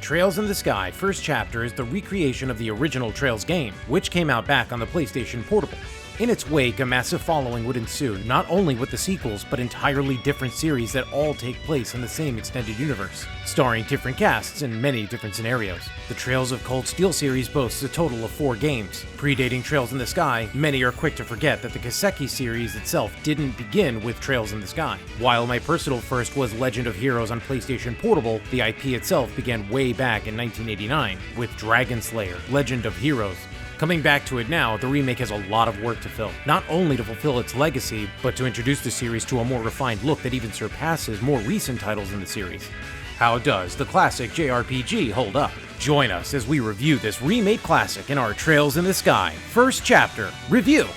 Trails in the Sky First Chapter is the recreation of the original Trails game, which came out back on the PlayStation Portable. In its wake, a massive following would ensue, not only with the sequels, but entirely different series that all take place in the same extended universe, starring different casts in many different scenarios. The Trails of Cold Steel series boasts a total of 4 games. Predating Trails in the Sky, many are quick to forget that the Kiseki series itself didn't begin with Trails in the Sky. While my personal first was Legend of Heroes on PlayStation Portable, the IP itself began way back in 1989 with Dragon Slayer, Legend of Heroes. Coming back to it now, the remake has a lot of work to fill, not only to fulfill its legacy, but to introduce the series to a more refined look that even surpasses more recent titles in the series. How does the classic JRPG hold up? Join us as we review this remake classic in our Trails in the Sky First Chapter Review!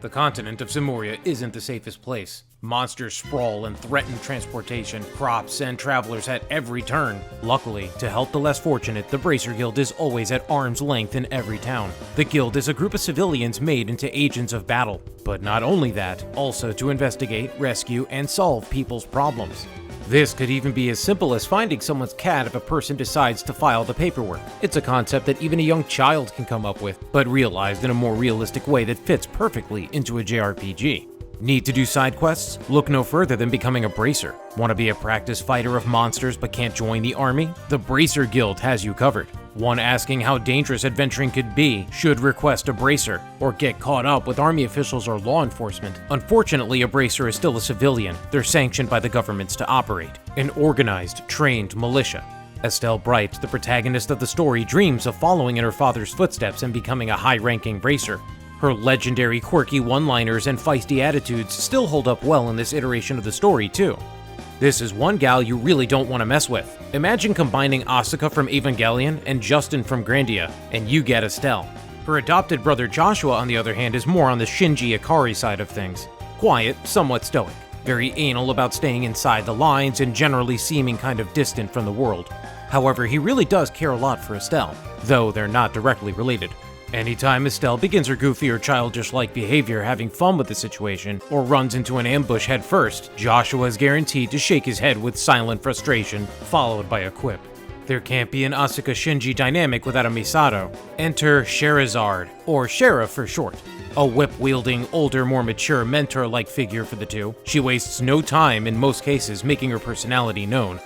The continent of Simuria isn't the safest place. Monsters sprawl and threaten transportation, crops, and travelers at every turn. Luckily, to help the less fortunate, the Bracer Guild is always at arm's length in every town. The guild is a group of civilians made into agents of battle. But not only that, also to investigate, rescue, and solve people's problems. This could even be as simple as finding someone's cat if a person decides to file the paperwork. It's a concept that even a young child can come up with, but realized in a more realistic way that fits perfectly into a JRPG. Need to do side quests? Look no further than becoming a Bracer. Want to be a practice fighter of monsters but can't join the army? The Bracer Guild has you covered. One asking how dangerous adventuring could be should request a Bracer, or get caught up with army officials or law enforcement. Unfortunately, a Bracer is still a civilian. They're sanctioned by the governments to operate. An organized, trained militia. Estelle Bright, the protagonist of the story, dreams of following in her father's footsteps and becoming a high-ranking Bracer. Her legendary quirky one-liners and feisty attitudes still hold up well in this iteration of the story, too. This is one gal you really don't want to mess with. Imagine combining Asuka from Evangelion and Justin from Grandia, and you get Estelle. Her adopted brother Joshua, on the other hand, is more on the Shinji Ikari side of things. Quiet, somewhat stoic, very anal about staying inside the lines and generally seeming kind of distant from the world. However, he really does care a lot for Estelle, though they're not directly related. Anytime Estelle begins her goofy or childish-like behavior having fun with the situation, or runs into an ambush head first, Joshua is guaranteed to shake his head with silent frustration, followed by a quip. There can't be an Asuka-Shinji dynamic without a Misato. Enter Scheherazade, or Sheriff for short. A whip-wielding, older, more mature mentor-like figure for the two. She wastes no time, in most cases, making her personality known.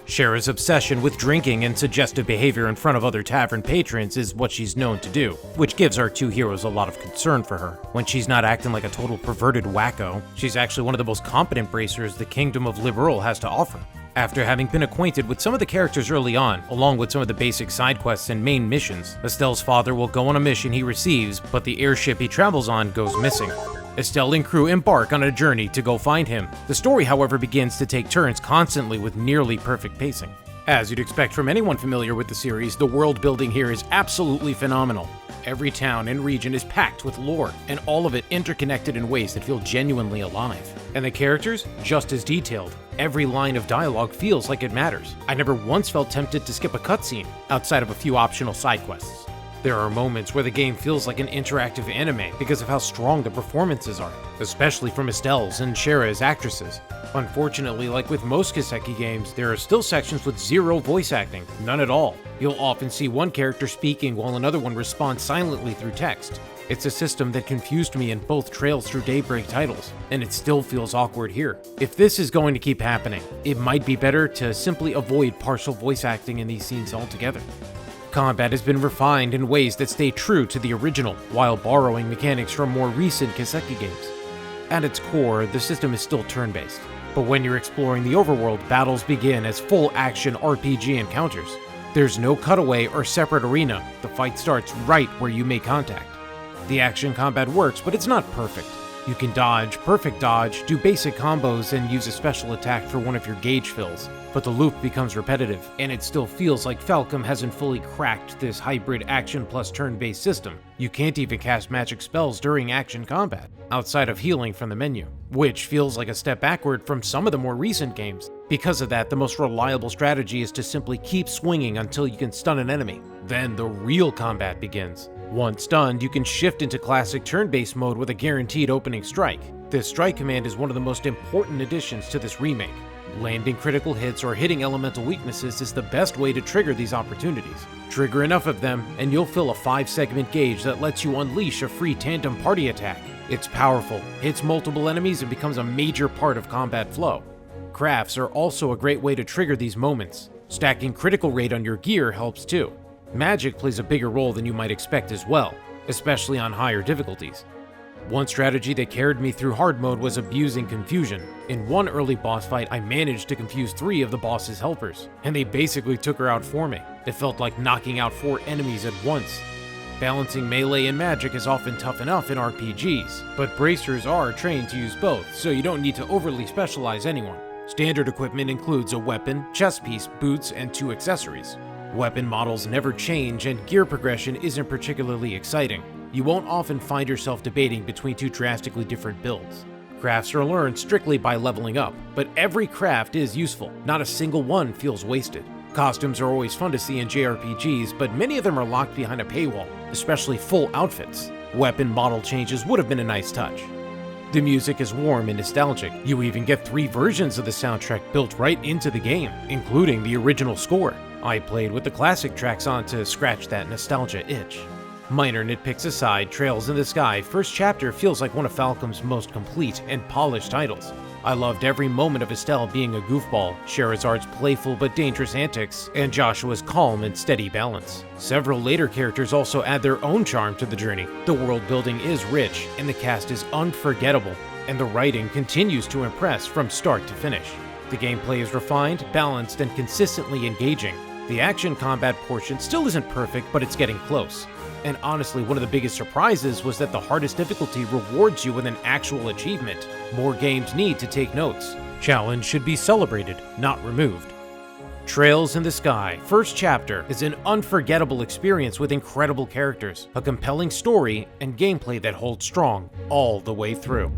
Shera's obsession with drinking and suggestive behavior in front of other tavern patrons is what she's known to do, which gives our two heroes a lot of concern for her. When she's not acting like a total perverted wacko, she's actually one of the most competent bracers the Kingdom of Liberal has to offer. After having been acquainted with some of the characters early on, along with some of the basic side quests and main missions, Estelle's father will go on a mission he receives, but the airship he travels on goes missing. Estelle and crew embark on a journey to go find him. The story, however, begins to take turns constantly with nearly perfect pacing. As you'd expect from anyone familiar with the series, the world building here is absolutely phenomenal. Every town and region is packed with lore, and all of it interconnected in ways that feel genuinely alive. And the characters, just as detailed. Every line of dialogue feels like it matters. I never once felt tempted to skip a cutscene, outside of a few optional side quests. There are moments where the game feels like an interactive anime because of how strong the performances are, especially from Estelle's and Shera's actresses. Unfortunately, like with most Kiseki games, there are still sections with zero voice acting, none at all. You'll often see one character speaking while another one responds silently through text. It's a system that confused me in both Trails Through Daybreak titles, and it still feels awkward here. If this is going to keep happening, it might be better to simply avoid partial voice acting in these scenes altogether. Combat has been refined in ways that stay true to the original, while borrowing mechanics from more recent Kiseki games. At its core, the system is still turn-based, but when you're exploring the overworld, battles begin as full-action RPG encounters. There's no cutaway or separate arena, the fight starts right where you make contact. The action combat works, but it's not perfect. You can dodge, perfect dodge, do basic combos, and use a special attack for one of your gauge fills. But the loop becomes repetitive, and it still feels like Falcom hasn't fully cracked this hybrid action plus turn-based system. You can't even cast magic spells during action combat, outside of healing from the menu, which feels like a step backward from some of the more recent games. Because of that, the most reliable strategy is to simply keep swinging until you can stun an enemy. Then the real combat begins. Once stunned, you can shift into classic turn-based mode with a guaranteed opening strike. This strike command is one of the most important additions to this remake. Landing critical hits or hitting elemental weaknesses is the best way to trigger these opportunities. Trigger enough of them, and you'll fill a 5-segment gauge that lets you unleash a free tandem party attack. It's powerful, hits multiple enemies, and becomes a major part of combat flow. Crafts are also a great way to trigger these moments. Stacking critical rate on your gear helps too. Magic plays a bigger role than you might expect as well, especially on higher difficulties. One strategy that carried me through hard mode was abusing confusion. In one early boss fight, I managed to confuse 3 of the boss's helpers, and they basically took her out for me. It felt like knocking out 4 enemies at once. Balancing melee and magic is often tough enough in RPGs, but bracers are trained to use both, so you don't need to overly specialize anyone. Standard equipment includes a weapon, chest piece, boots, and 2 accessories. Weapon models never change, and gear progression isn't particularly exciting. You won't often find yourself debating between 2 drastically different builds. Crafts are learned strictly by leveling up, but every craft is useful. Not a single one feels wasted. Costumes are always fun to see in JRPGs, but many of them are locked behind a paywall, especially full outfits. Weapon model changes would have been a nice touch. The music is warm and nostalgic. You even get 3 versions of the soundtrack built right into the game, including the original score. I played with the classic tracks on to scratch that nostalgia itch. Minor nitpicks aside, Trails in the Sky First Chapter feels like one of Falcom's most complete and polished titles. I loved every moment of Estelle being a goofball, Scheherazad's playful but dangerous antics, and Joshua's calm and steady balance. Several later characters also add their own charm to the journey. The world building is rich, and the cast is unforgettable, and the writing continues to impress from start to finish. The gameplay is refined, balanced, and consistently engaging. The action combat portion still isn't perfect, but it's getting close. And honestly, one of the biggest surprises was that the hardest difficulty rewards you with an actual achievement. More games need to take notes. Challenge should be celebrated, not removed. Trails in the Sky First Chapter is an unforgettable experience with incredible characters, a compelling story, and gameplay that holds strong all the way through.